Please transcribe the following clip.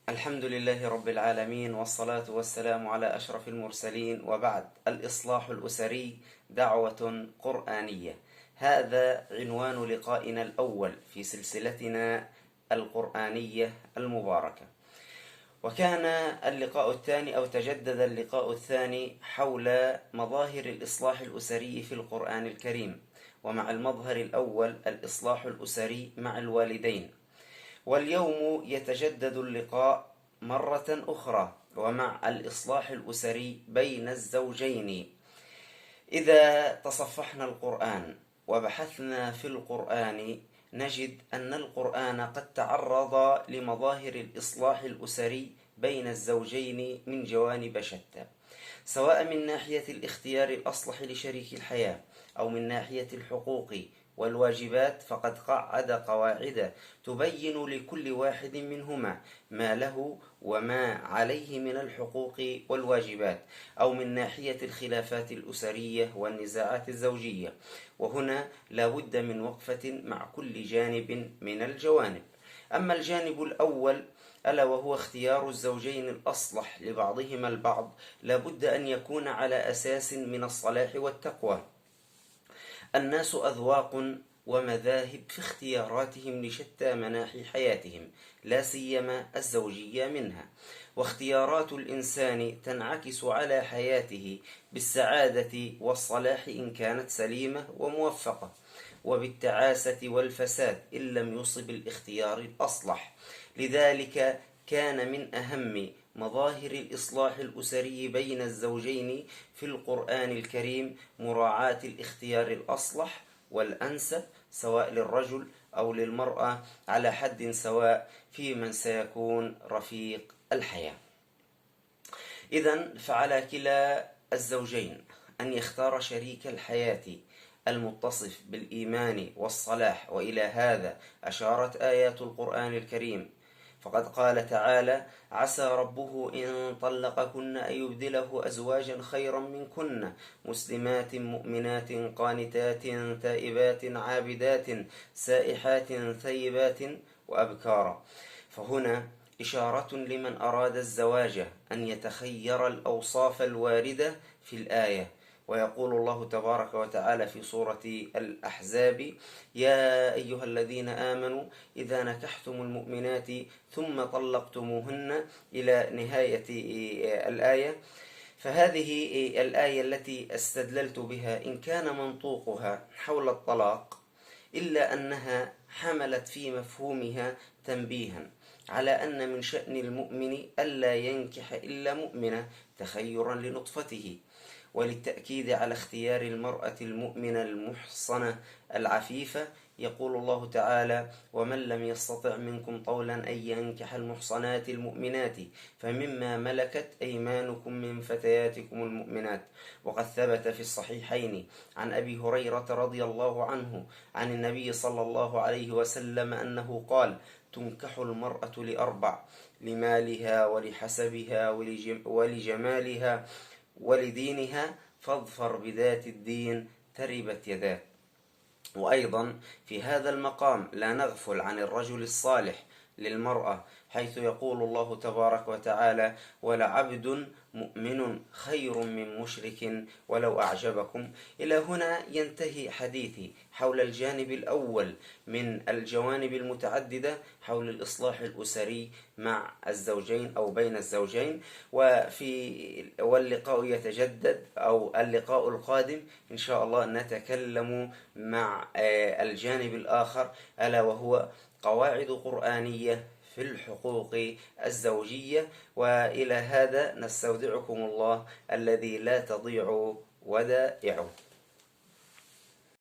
الحمد لله رب العالمين، والصلاة والسلام على أشرف المرسلين، وبعد. الإصلاح الأسري دعوة قرآنية. هذا عنوان لقائنا الأول في سلسلتنا القرآنية المباركة. وكان اللقاء الثاني أو تجدد اللقاء الثاني حول مظاهر الإصلاح الأسري في القرآن الكريم، ومع المظهر الأول الإصلاح الأسري مع الوالدين. واليوم يتجدد اللقاء مرة أخرى ومع الإصلاح الأسري بين الزوجين. إذا تصفحنا القرآن وبحثنا في القرآن نجد أن القرآن قد تعرض لمظاهر الإصلاح الأسري بين الزوجين من جوانب شتى، سواء من ناحية الاختيار الأصلح لشريك الحياة أو من ناحية الحقوق والواجبات، فقد قعد قواعد تبين لكل واحد منهما ما له وما عليه من الحقوق والواجبات، أو من ناحية الخلافات الأسرية والنزاعات الزوجية. وهنا لا بد من وقفة مع كل جانب من الجوانب. أما الجانب الأول ألا وهو اختيار الزوجين الأصلح لبعضهما البعض، لا بد أن يكون على أساس من الصلاح والتقوى. الناس أذواق ومذاهب في اختياراتهم لشتى مناحي حياتهم، لا سيما الزوجية منها، واختيارات الإنسان تنعكس على حياته بالسعادة والصلاح إن كانت سليمة وموفقة، وبالتعاسة والفساد إن لم يصب الاختيار الأصلح. لذلك كان من أهم مظاهر الإصلاح الأسري بين الزوجين في القرآن الكريم مراعاة الاختيار الأصلح والأنسب، سواء للرجل أو للمرأة، على حد سواء في من سيكون رفيق الحياة. إذن فعلى كلا الزوجين أن يختار شريك الحياة المتصف بالإيمان والصلاح، وإلى هذا أشارت آيات القرآن الكريم، فقد قال تعالى: عسى ربه إن طلقكن أن يبدله أزواجا خيرا منكن مسلمات مؤمنات قانتات تائبات عابدات سائحات ثيبات وأبكارا. فهنا إشارة لمن أراد الزواج أن يتخير الأوصاف الواردة في الآية. ويقول الله تبارك وتعالى في سورة الأحزاب: يا أيها الذين آمنوا إذا نكحتم المؤمنات ثم طلقتموهن، إلى نهاية الآية. فهذه الآية التي استدللت بها إن كان منطوقها حول الطلاق، إلا أنها حملت في مفهومها تنبيها على أن من شأن المؤمن ألا ينكح إلا مؤمنة تخيرا لنطفته، وللتأكيد على اختيار المرأة المؤمنة المحصنة العفيفة. يقول الله تعالى: ومن لم يستطع منكم طولا أن ينكح المحصنات المؤمنات فمما ملكت أيمانكم من فتياتكم المؤمنات. وقد ثبت في الصحيحين عن أبي هريرة رضي الله عنه عن النبي صلى الله عليه وسلم أنه قال: تنكح المرأة لأربع: لمالها ولحسبها ولجمالها ولدينها، فاظفر بذات الدين تربت يداك. وأيضا في هذا المقام لا نغفل عن الرجل الصالح للمرأة، حيث يقول الله تبارك وتعالى: ولعبد مؤمن خير من مشرك ولو أعجبكم. إلى هنا ينتهي حديثي حول الجانب الأول من الجوانب المتعددة حول الإصلاح الأسري مع الزوجين أو بين الزوجين. واللقاء يتجدد، أو اللقاء القادم إن شاء الله نتكلم مع الجانب الآخر، ألا وهو قواعد قرآنية في الحقوق الزوجية. وإلى هذا نستودعكم الله الذي لا تضيع ودائعه.